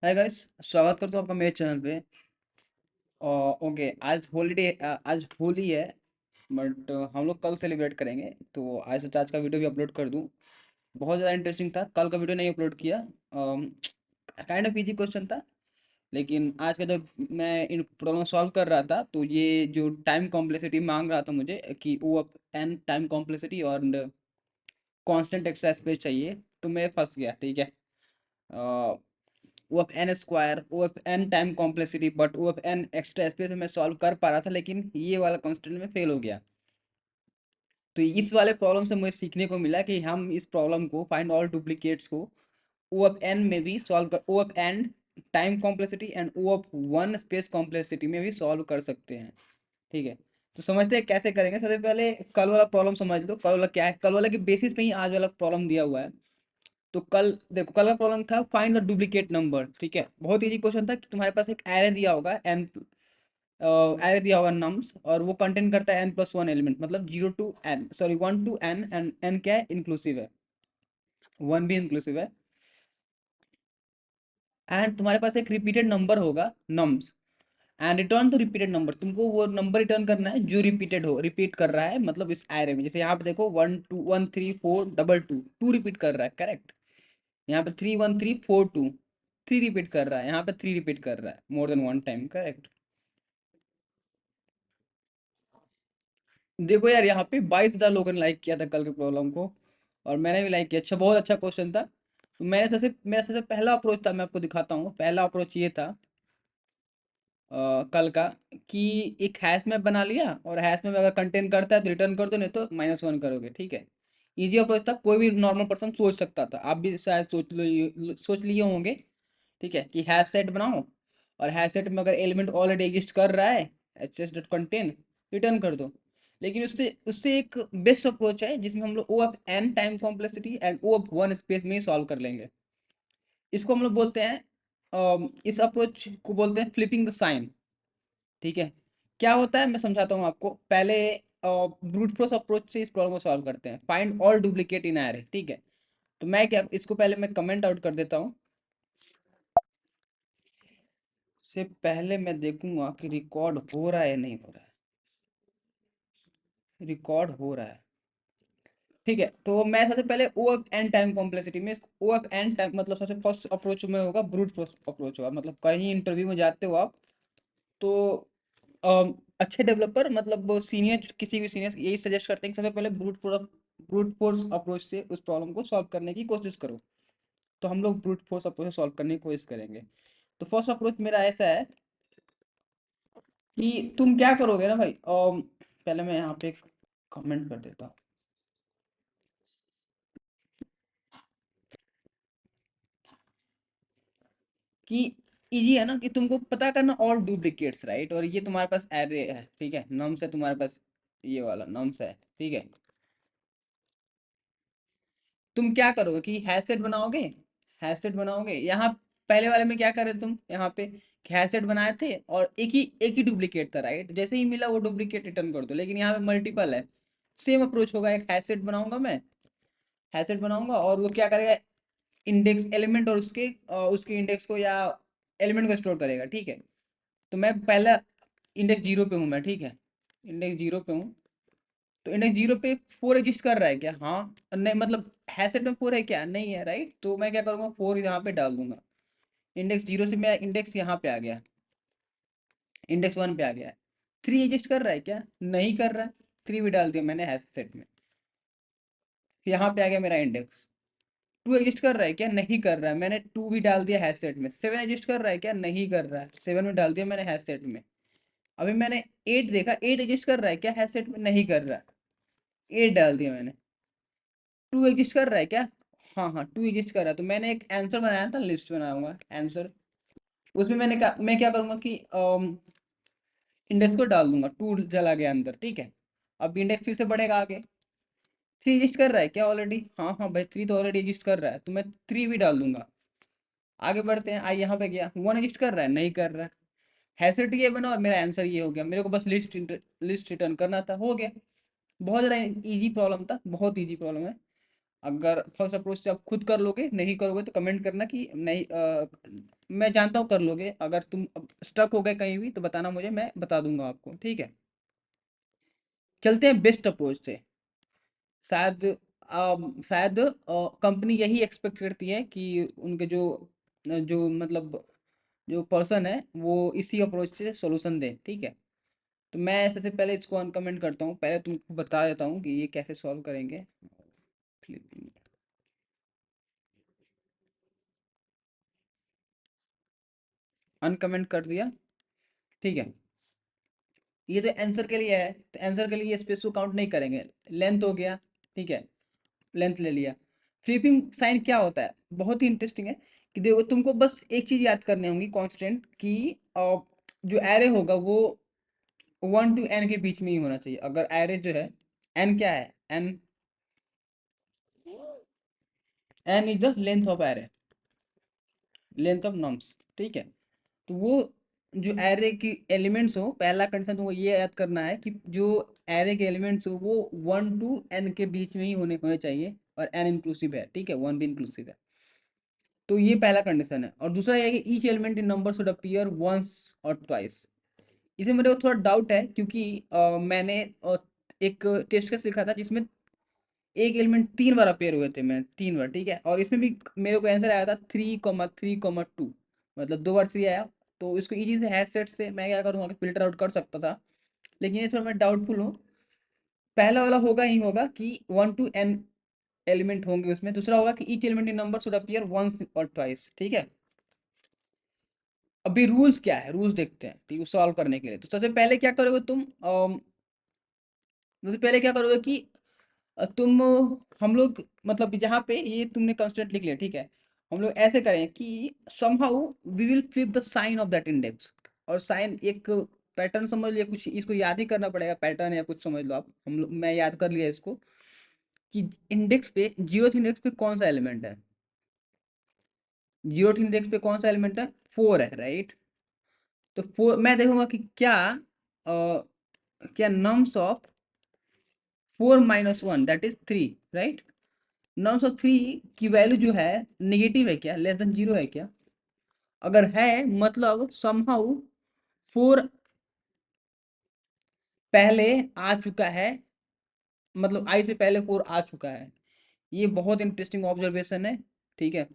Hi guys, स्वागत करता हूँ आपका मेरे चैनल पे। ओके, आज होली है। बट हम लोग कल सेलिब्रेट करेंगे, तो आज सोचा आज का वीडियो भी अपलोड कर दूँ। बहुत ज़्यादा इंटरेस्टिंग था, कल का वीडियो नहीं अपलोड किया। काइंड ऑफ इजी क्वेश्चन था, लेकिन आज का जब मैं इन प्रॉब्लम सॉल्व कर रहा था, तो ये जो टाइम कॉम्प्लेक्सिटी मांग रहा था मुझे कि O of n time complexity और कांस्टेंट एक्स्ट्रा स्पेस चाहिए, तो मैं फंस गया। ठीक है। O of n square, O of n time complexity, but O of n extra space में मैं सॉल्व कर पा रहा था, लेकिन ये वाला कॉन्स्टेंट में फेल हो गया। तो इस वाले प्रॉब्लम से मुझे सीखने को मिला कि हम इस प्रॉब्लम को, फाइंड ऑल डुप्लीकेट्स को, ओ ऑफ एन में भी सॉल्व कर, O of n time complexity and O of one space complexity में भी सॉल्व कर सकते हैं। ठीक है। तो समझते हैं कैसे करेंगे। सबसे पहले कल वाला प्रॉब्लम समझ लो। कल वाला क्या है, कल वाला के बेसिस पे ही आज वाला प्रॉब्लम दिया हुआ है। तो कल देखो, कल का प्रॉब्लम था फाइंड द डुप्लीकेट नंबर। ठीक है, बहुत इजी क्वेश्चन था कि तुम्हारे पास एक एरे दिया होगा एन, एरे दिया होगा नम्स, और वो कंटेन करता है एन प्लस वन एलिमेंट, मतलब 0 to n, sorry 1 to n, and N क्या है, इंक्लूसिव है, वन भी इंक्लूसिव है। एंड तुम्हारे पास एक रिपीटेड नंबर होगा nums, and return the repeated number. तुमको वो नंबर रिटर्न करना है जो रिपीटेड हो, रिपीट कर रहा है, मतलब इस एरे में। जैसे यहाँ पे देखो 1 2 1 3 4 2 2 रिपीट कर रहा है, करेक्ट। यहाँ पे 3 1 3 4 2 3 रिपीट कर रहा है, यहाँ पे 3 रिपीट कर रहा है more than one time, correct. देखो यार, यहाँ पे 22,000 लोगों ने लाइक किया था कल के प्रॉब्लम को, और मैंने भी लाइक किया। अच्छा, बहुत अच्छा क्वेश्चन था। तो मेरा सबसे पहला अप्रोच था, मैं आपको दिखाता हूँ। पहला अप्रोच ये था कल का, कि एक हैश मैप बना लिया, और हैश मैप अगर कंटेन करता है तो रिटर्न कर दो, नहीं तो -1 करोगे। ठीक है। इजी अप्रोच था, कोई भी नॉर्मल पर्सन सोच सकता था, आप भी शायद सोच लिए होंगे। ठीक है, कि हैश सेट बनाओ, और हैश सेट में अगर एलिमेंट ऑलरेडी एग्जिस्ट कर रहा है, H S dot contain, return कर दो। लेकिन उससे उससे एक बेस्ट अप्रोच है, जिसमें हम लोग O of n time complexity and O of one space में ही सॉल्व कर लेंगे। इसको हम लोग बोलते हैं, इस अप्रोच को बोलते हैं फ्लिपिंग द साइन। ठीक है। क्या होता है मैं समझाता हूँ आपको। पहले ब्रूट फोर्स अप्रोच से इस प्रॉब्लम को सॉल्व करते हैं, फाइंड ऑल डुप्लीकेट इन एरे। ठीक है। तो मैं क्या, इसको पहले मैं कमेंट आउट कर देता हूँ। से पहले मैं देखूंगा कि रिकॉर्ड हो रहा है या नहीं हो रहा है। रिकॉर्ड हो रहा है। ठीक है, तो मैं सबसे पहले ओ ऑफ एन टाइम कॉम्प्लेक्सिटी में, ओ ऑफ एन टाइम मतलब सबसे फर्स्ट अप्रोच में होगा ब्रूट फोर्स अप्रोच होगा। मतलब कहीं इंटरव्यू में जाते हो आप, तो अच्छे डेवलपर, मतलब वो सीनियर, किसी भी सीनियर यही सजेस्ट करते हैं कि सबसे पहले ब्रूट फोर्स अप्रोच से उस प्रॉब्लम को सॉल्व करने की कोशिश करो। तो हम लोग ब्रूट फोर्स अप्रोच से सॉल्व करने की कोशिश करेंगे। तो फर्स्ट अप्रोच मेरा ऐसा है कि तुम क्या करोगे ना भाई, पहले मैं यहाँ पे कमेंट कर देता हूँ कि इजी है ना, कि तुमको पता करना ऑल डुप्लीकेट्स, राइट। और ये तुम्हारे पास एरे है, ठीक है, नम्स है तुम्हारे पास, ये वाला नम्स है। ठीक है। तुम क्या करोगे कि हैशसेट बनाओगे। हैशसेट बनाओगे यहाँ, पहले वाले में क्या करे तुम, यहाँ पे हैशसेट बनाए थे और एक ही डुप्लीकेट था, राइट। जैसे ही मिला वो डुप्लीकेट रिटर्न कर दो। लेकिन यहाँ पे मल्टीपल है। सेम अप्रोच होगा, एक हैशसेट बनाऊंगा मैं, हैशसेट बनाऊंगा, और वो क्या करेगा, इंडेक्स एलिमेंट और उसके इंडेक्स को, या एलिमेंट को स्टोर करेगा। ठीक है। तो मैं पहला इंडेक्स 0 पे हूँ मैं, ठीक है, इंडेक्स 0 पे हूँ। तो इंडेक्स 0 पे 4 एग्जिस्ट कर रहा है क्या, हाँ। नहीं, मतलब हैशसेट में 4 है क्या, नहीं है, राइट। तो मैं क्या करूँगा, 4 यहाँ पे डाल दूंगा। इंडेक्स 0 से मैं इंडेक्स यहाँ पे आ गया, इंडेक्स 1 पे आ गया। 3 एग्जिस्ट कर रहा है क्या, नहीं कर रहा है। 3 भी डाल दिया मैंने हैशसेट में, यहाँ पे आ गया मेरा इंडेक्स। 2 एग्जिस्ट कर रहा है क्या, नहीं कर रहा है, मैंने 2 भी डाल दिया हैशसेट में। 7 एग्जिस्ट कर रहा है क्या, नहीं कर रहा है, 7 में डाल दिया मैंने हैशसेट में। अभी मैंने 8 देखा, 8 एग्जिस्ट कर रहा है क्या हैशसेट में, नहीं कर रहा है, 8 डाल दिया मैंने। 2 एग्जिस्ट कर रहा है क्या, हाँ हाँ 2 एग्जिस्ट कर रहा है। तो मैंने एक आंसर बनाया था, लिस्ट बनाऊंगा आंसर। उसमें मैं क्या करूंगा कि इंडेक्स को डाल दूंगा, 2 चला गया अंदर। ठीक है। अब इंडेक्स फिर से बढ़ेगा आगे। 3 एग्जिस्ट कर रहा है क्या ऑलरेडी, हाँ हाँ भाई 3 तो ऑलरेडी एग्जिस्ट कर रहा है, तो मैं 3 भी डाल दूंगा। आगे बढ़ते हैं, आई यहाँ पे गया, 1 एग्जिस्ट कर रहा है, नहीं कर रहा है। हैशसेट ये बना और मेरा आंसर ये हो गया। मेरे को बस लिस्ट रिटर्न करना था, हो गया। बहुत ज़्यादा इजी प्रॉब्लम था, बहुत इजी प्रॉब्लम है। अगर फर्स्ट अप्रोच से आप खुद कर लोगे, नहीं करोगे तो कमेंट करना कि नहीं, मैं जानता हूँ कर लोगे। अगर तुम स्टक हो गए कहीं भी तो बताना मुझे, मैं बता दूंगा आपको, ठीक है। चलते हैं बेस्ट अप्रोच से। शायद शायद कंपनी यही एक्सपेक्ट करती है कि उनके जो जो मतलब जो पर्सन है वो इसी अप्रोच से सॉल्यूशन दे, ठीक है। तो मैं सबसे पहले इसको अनकमेंट करता हूँ, पहले तुमको बता देता हूँ कि ये कैसे सॉल्व करेंगे। अनकमेंट कर दिया, ठीक है। ये तो आंसर के लिए है, तो आंसर के लिए स्पेस को काउंट नहीं करेंगे। लेंथ हो गया, ठीक है, लेंथ ले लिया। फ्लिपिंग साइन क्या होता है, बहुत ही इंटरेस्टिंग है। कि देखो तुमको बस एक चीज याद करनी होगी कांस्टेंट कि जो एरे होगा वो 1 to n के बीच में ही होना चाहिए। अगर एरे जो है, n क्या है, n n is the length of array, length of norms, ठीक है। तो वो जो एरे की एलिमेंट्स हो, पहला कंडीशन तुमको ये याद करना है कि जो एरे के एलिमेंट्स हो वो 1 to n के बीच में ही होने होने चाहिए, और n इंक्लूसिव है, ठीक है, 1 भी इंक्लूसिव है। तो ये पहला कंडीशन है। और दूसरा ये है कि each element in number should appear once और ट्वाइस। इसे मेरे को थोड़ा डाउट है, क्योंकि मैंने एक टेस्ट केस लिखा था जिसमें एक एलिमेंट 3 बार अपेयर हुए थे, मैं 3 बार, ठीक है। और इसमें भी मेरे को आंसर आया था 3,3,2, मतलब 2 बार 3 आया। तो इसको इजी से हेड सेट से मैं क्या करूँगा कि फिल्टर आउट कर सकता था, लेकिन ये थोड़ा मैं डाउटफुल हूँ। पहला वाला होगा ही होगा कि 1 to n एलिमेंट होंगे उसमें। दूसरा होगा कि each element in number should appear once और ट्वाइस, ठीक है। अभी रूल्स क्या है, रूल्स देखते हैं, ठीक है, सॉल्व करने के लिए। तो सबसे पहले क्या करोगे तुम, सबसे पहले क्या करोगे कि तुम हम लोग मतलब जहाँ पे ये तुमने कंस्टेंट लिख लिया, ठीक है। हम लोग ऐसे करें कि somehow we will flip the sign of that index. और साइन एक पैटर्न समझ लिया, कुछ इसको याद ही करना पड़ेगा, पैटर्न या कुछ समझ लो आप। हम लोग, मैं याद कर लिया इसको कि इंडेक्स पे, जीरोथ इंडेक्स पे कौन सा एलिमेंट है। जीरोथ इंडेक्स पे कौन सा एलिमेंट है, 4 है, राइट। तो 4 मैं देखूंगा कि क्या क्या nums of 4 - 1 that is 3, right. Nums of 3 की वैल्यू जो है निगेटिव है क्या, लेस देन 0 है क्या। अगर है मतलब समहाउ 4 पहले आ चुका है, मतलब आई से पहले 4 आ चुका है। ये बहुत इंटरेस्टिंग ऑब्जर्वेशन है, ठीक है।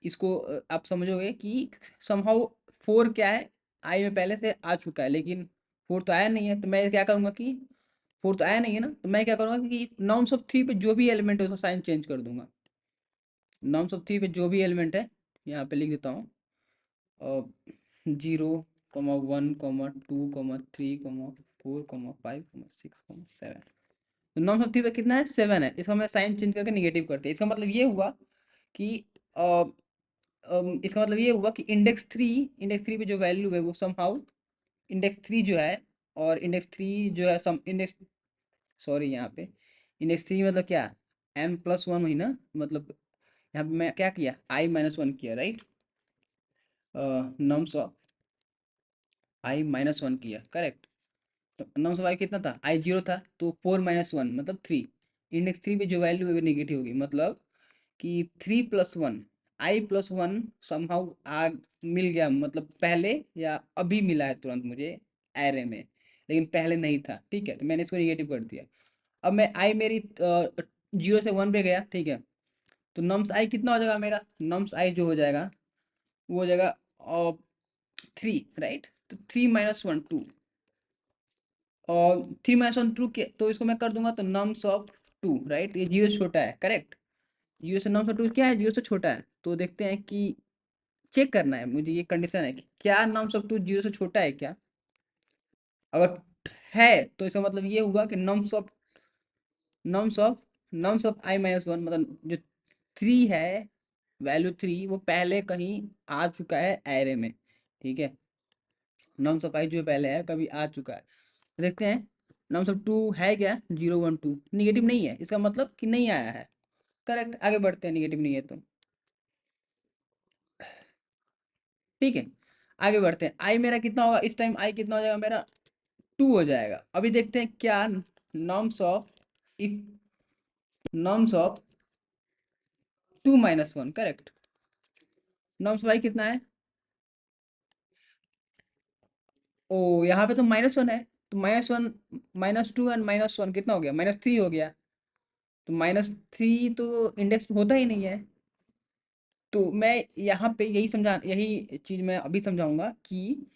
इसको आप समझोगे कि समहाउ 4 क्या है, आई में पहले से आ चुका है, लेकिन 4 तो आया नहीं है। तो मैं क्या करूंगा कि 4 तो आया नहीं है ना, तो मैं क्या करूंगा कि नॉर्म्स ऑफ 3 पे जो भी एलिमेंट है उसका साइन चेंज कर दूंगा। नॉर्म्स ऑफ 3 पे जो भी एलिमेंट है, यहाँ पे लिख देता हूँ, 0,1,2,3,4,5,6,7। तो 930 पे कितना है, 7 है। इसका मैं साइन चेंज करके निगेटिव करते हैं। इसका मतलब ये हुआ कि इसका मतलब ये हुआ कि इंडेक्स थ्री पे जो वैल्यू है वो समहाउ इंडेक्स 3 जो है, और इंडेक्स 3 जो है सम इंडेक्स, सॉरी यहाँ पे इंडेक्स 3 मतलब क्या, n+1 हुई ना, मतलब यहाँ पे मैं क्या किया, i-1 किया, राइट। नम्स ऑफ i-1 किया, करेक्ट। तो नम्स ऑफ i कितना था, i 0 था, तो 4 - 1 मतलब 3। इंडेक्स 3 पे जो वैल्यू है वो नेगेटिव होगी, मतलब कि 3+1, i+1 समहाउ आ मिल गया, मतलब पहले या अभी मिला है तुरंत मुझे एरे में, लेकिन पहले नहीं था, ठीक है। तो मैंने इसको निगेटिव कर दिया। अब मैं आई मेरी 0 से 1 पे गया, ठीक है। तो नम्स आई कितना हो जाएगा मेरा, नम्स आई जो हो जाएगा वो हो जाएगा 3, राइट। तो 3 - 1 2, और 3 - 1 2 के, तो इसको मैं कर दूंगा तो नम्स ऑफ 2, राइट। ये 0 से छोटा है, करेक्ट। 0 से 9 2 क्या है, 0 से छोटा है। तो देखते हैं कि चेक करना है मुझे, ये कंडीशन है कि क्या नम्स ऑफ 2 0 से छोटा है क्या। अगर है तो इसका मतलब ये हुआ कि नम्स ऑफ i-1 मतलब जो 3 है, वैल्यू 3 वो पहले कहीं आ चुका है एरे में, ठीक है। नम्स ऑफ i जो पहले है कभी आ चुका है। देखते हैं नम्स ऑफ 2 है क्या, 0 1 2 निगेटिव नहीं है, इसका मतलब कि नहीं आया है, करेक्ट। आगे बढ़ते हैं, निगेटिव नहीं है तो, ठीक है। आगे बढ़ते हैं, आई मेरा कितना होगा इस टाइम, आई कितना हो जाएगा मेरा, 2 हो जाएगा। अभी देखते हैं क्या norms of, if norms of 2 - 1, correct. Norms y कितना है, ओ यहाँ पे तो -1 है, तो -1 -2 एंड -1 कितना हो गया, -3 हो गया। तो -3 तो इंडेक्स होता ही नहीं है। तो मैं यहाँ पे यही चीज मैं अभी समझाऊंगा कि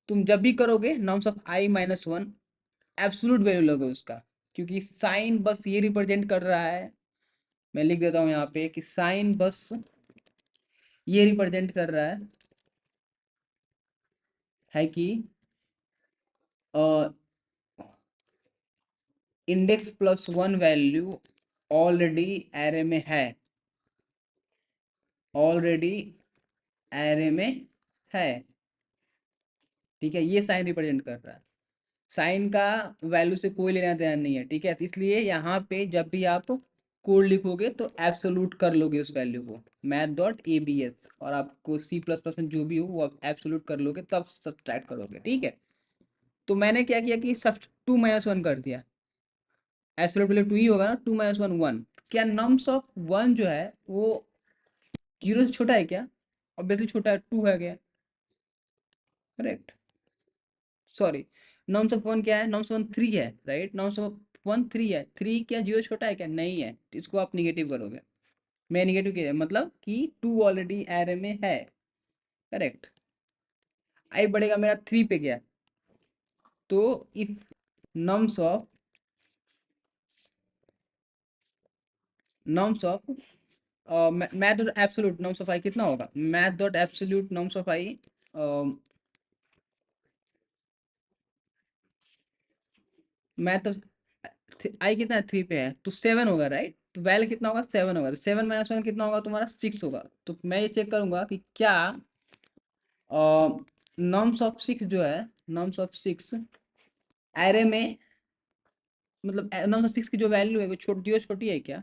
तुम जब भी करोगे norms of i-1 absolute value लोगे उसका, क्योंकि साइन बस ये रिप्रेजेंट कर रहा है। मैं लिख देता हूँ यहाँ पे कि साइन बस ये रिप्रेजेंट कर रहा है कि इंडेक्स +1 वैल्यू ऑलरेडी एरे में है, ऑलरेडी एरे में है। ठीक है, ये साइन रिप्रेजेंट कर रहा है। साइन का वैल्यू से कोई लेना देना नहीं है। ठीक है, तो इसलिए यहाँ पे जब भी आप कोड लिखोगे तो एब्सोल्यूट कर लोगे उस वैल्यू को, math.abs, और आपको C++ में जो भी हो वो आप एब्सोल्यूट कर लोगे, तब सब्ट्रैक्ट करोगे। ठीक है, तो मैंने क्या किया कि सब 2 - 1 कर दिया। एब्सोल्यूट वैल्यू 2 ही होगा ना, 2 - 1 1। क्या नम्स ऑफ 1 जो है वो 0 से छोटा है क्या? ऑब्वियसली छोटा है, 2 है क्या? करेक्ट। सॉरी, नॉर्म्स ऑफ 1 क्या है? नॉर्म्स ऑफ 1 3 है, राइट? नॉर्म्स ऑफ 1 3 है। 3 क्या 0 छोटा है क्या? नहीं है, तो इसको आप निगेटिव करोगे। मैं निगेटिव किया मतलब कि 2 ऑलरेडी एरे में है। करेक्ट। आई बढ़ेगा मेरा 3 पे गया, तो if norms of norms of math dot absolute norms of i कितना होगा? Math dot absolute norms of i, math i कितना है? 3 पे है, तो 7 होगा, राइट? तो वैल्यू कितना होगा? 7 होगा। तो 7 - 1 कितना होगा तुम्हारा? 6 होगा। तो मैं ये चेक करूंगा कि क्या नॉर्म्स ऑफ 6 जो है, नॉर्म्स ऑफ 6 एरे में, मतलब नॉर्म्स ऑफ 6 की जो वैल्यू है वो छोटी है क्या?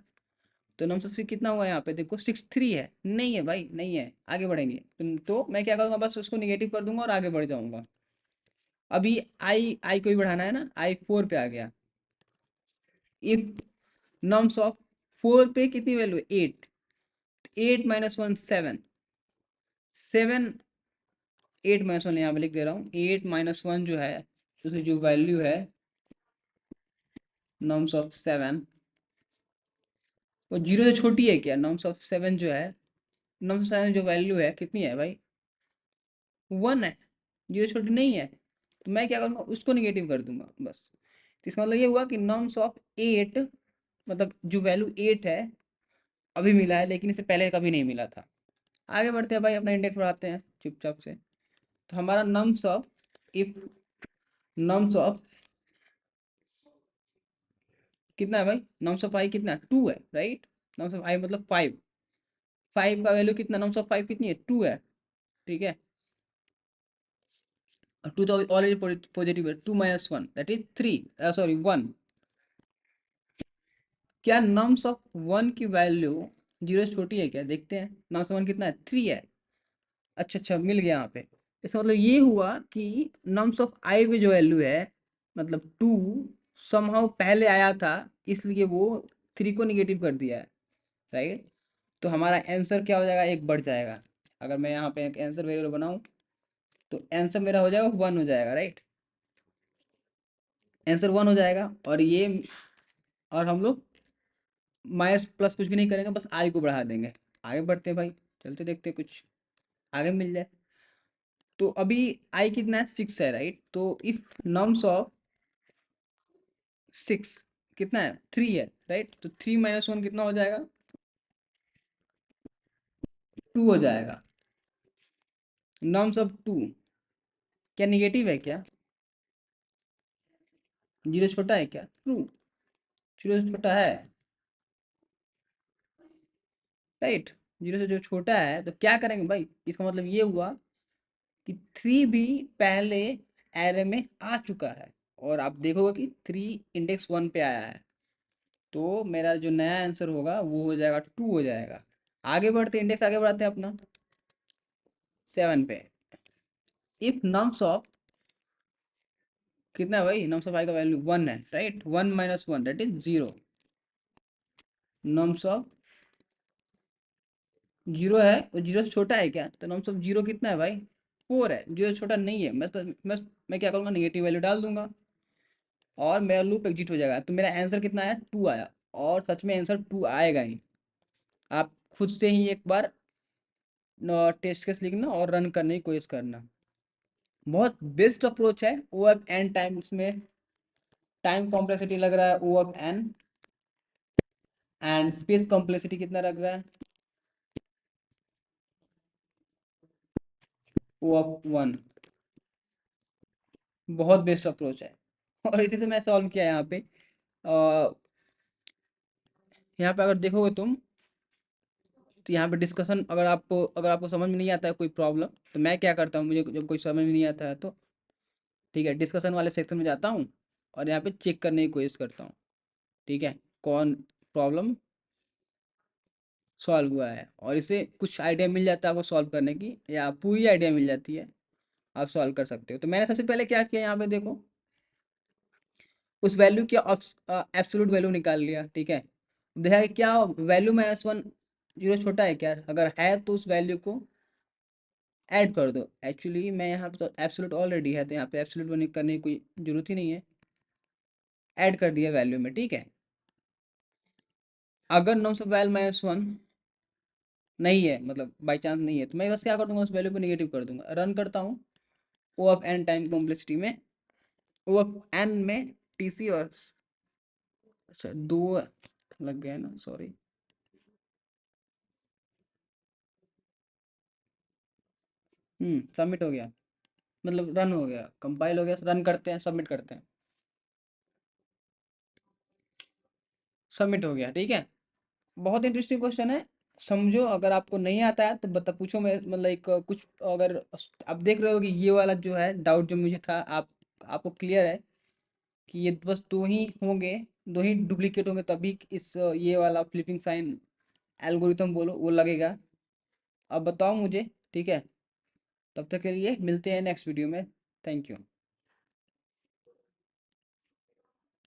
तो नॉर्म्स ऑफ 6 कितना हुआ यहाँ पे? देखो 6 3 है। नहीं है भाई, नहीं है। आगे बढ़ेंगे तो मैं क्या करूँगा, बस उसको निगेटिव कर दूंगा और आगे बढ़ जाऊंगा। अभी आई को ही बढ़ाना है ना, आई 4 पे आ गया। इफ नॉर्म्स ऑफ 4 पे कितनी वैल्यू है? 8। 8 - 1 7। 7 8 - 1 यहाँ पे लिख दे रहा हूँ। 8 - 1 जो है उसकी जो वैल्यू है नॉर्म्स ऑफ 7, वो 0 से छोटी है क्या? नॉर्म्स ऑफ 7 जो है, नॉर्म्स ऑफ 7 जो वैल्यू है कितनी है भाई? 1 है। 0 से छोटी नहीं है। तो मैं क्या करूँगा, उसको निगेटिव कर दूंगा बस। तो इसका मतलब ये हुआ कि नॉर्म्स ऑफ 8, मतलब जो वैल्यू 8 है अभी मिला है, लेकिन इससे पहले कभी नहीं मिला था। आगे बढ़ते हैं भाई, अपना इंडेक्स बढ़ाते हैं चुपचाप से। तो हमारा nums of, if nums of कितना है भाई? नम्स ऑफ आई कितना? 2 है, राइट? नम्स ऑफ आई मतलब 5। 5 का वैल्यू कितना? नम्स ऑफ 5 कितनी है? 2 है। ठीक है, 2 तो ऑलरेडी पॉजिटिव है। 2 - 1 दैट इज 3, सॉरी 1। क्या नम्स ऑफ 1 की वैल्यू 0 से छोटी है क्या? देखते हैं। नम्स ऑफ 1 कितना है? 3 है। अच्छा अच्छा, मिल गया यहाँ पे। इसका मतलब ये हुआ कि नम्स ऑफ आई में जो वैल्यू है, मतलब 2 समहाउ पहले आया था, इसलिए वो 3 को निगेटिव कर दिया है, राइट? तो हमारा आंसर क्या हो जाएगा? एक बढ़ जाएगा। अगर मैं यहाँ पे एक आंसर वेरिएबल बनाऊँ तो आंसर मेरा हो जाएगा 1 हो जाएगा, राइट? आंसर 1 हो जाएगा। और ये, और हम लोग माइनस प्लस कुछ भी नहीं करेंगे, बस आई को बढ़ा देंगे। आगे बढ़ते हैं भाई, चलते देखते हैं कुछ आगे मिल जाए। तो अभी आई कितना है? 6 है, राइट? तो इफ नम्स ऑफ 6 कितना है? 3 है, राइट? तो 3 - 1 कितना हो जाएगा? 2 हो जाएगा। नम्स ऑफ 2 क्या निगेटिव है क्या? 0 छोटा है क्या? ट्रू, 0 से छोटा है, राइट? 0 से जो छोटा है तो क्या करेंगे भाई? इसका मतलब ये हुआ कि 3 भी पहले एरे में आ चुका है, और आप देखोगे कि 3 इंडेक्स 1 पे आया है। तो मेरा जो नया आंसर होगा वो हो जाएगा 2 हो जाएगा। आगे बढ़ते, इंडेक्स आगे बढ़ाते हैं अपना 7 पे। इफ नम्स ऑफ कितना है भाई? नम्स ऑफ आई का वैल्यू 1 है, right? 1 - 1 that is 0। Nums of 0 है, वो 0 से छोटा है क्या? तो नम्स ऑफ 0 कितना है भाई? 4 है, जीरो छोटा नहीं है। मैं क्या करूँगा, नेगेटिव वैल्यू डाल दूंगा और मेरा लूप एग्जिट हो जाएगा। तो मेरा आंसर कितना आया, 2 आया। और सच में आंसर 2 आएगा ही। आप खुद से ही एक बार टेस्ट केस लिखना और रन करने की कोशिश करना। बहुत बेस्ट अप्रोच है। ओ एफ एन टाइम, उसमें टाइम कॉम्प्लेक्सिटी लग रहा है O of n, and space complexity कितना लग रहा है, ओ ऑफ 1। बहुत बेस्ट अप्रोच है। और इसी से मैं सॉल्व किया यहाँ पे। यहाँ पे अगर देखोगे तुम, तो यहाँ पे डिस्कशन, अगर आपको समझ में नहीं आता है कोई प्रॉब्लम, तो मैं क्या करता हूँ, मुझे जब कोई समझ में नहीं आता है तो ठीक है, डिस्कशन वाले सेक्शन में जाता हूँ और यहाँ पे चेक करने की कोशिश करता हूँ। ठीक है, कौन प्रॉब्लम सॉल्व हुआ है, और इससे कुछ आइडिया मिल जाता है आपको सॉल्व करने की, या पूरी आइडिया मिल जाती है, आप सॉल्व कर सकते हो। तो मैंने सबसे पहले क्या किया, यहाँ पे देखो, उस वैल्यू की एब्सोल्यूट वैल्यू निकाल लिया। ठीक है, देखा कि क्या वैल्यू -1 जीरो छोटा है क्या, अगर है तो उस वैल्यू को ऐड कर दो। एक्चुअली मैं यहाँ पे तो एब्सोल्यूट ऑलरेडी है, तो यहाँ पे एब्सोल्यूट करने की कोई जरूरत ही नहीं है, ऐड कर दिया वैल्यू में। ठीक है, अगर नॉन सब वैल -1 नहीं है, मतलब बाई चांस नहीं है, तो मैं बस क्या कर दूंगा, उस वैल्यू को निगेटिव कर दूंगा। रन करता हूँ, ओ ऑफ एन टाइम कॉम्प्लेक्सिटी में, ओ ऑफ एन में टी सी, और अच्छा 2 लग गया ना, सॉरी। सबमिट हो गया, मतलब रन हो गया, कंपाइल हो गया। रन करते हैं, सबमिट करते हैं, सबमिट हो गया। ठीक है, बहुत इंटरेस्टिंग क्वेश्चन है। समझो, अगर आपको नहीं आता है तो बता, पूछो। मैं मतलब एक कुछ, अगर आप देख रहे हो कि ये वाला जो है डाउट जो मुझे था, आपको क्लियर है कि ये बस दो ही होंगे, दो ही डुप्लीकेट होंगे, तभी इस ये वाला फ्लिपिंग साइन एल्गोरिथम बोलो वो लगेगा। अब बताओ मुझे। ठीक है, तब तक के लिए मिलते हैं नेक्स्ट वीडियो में। Thank you.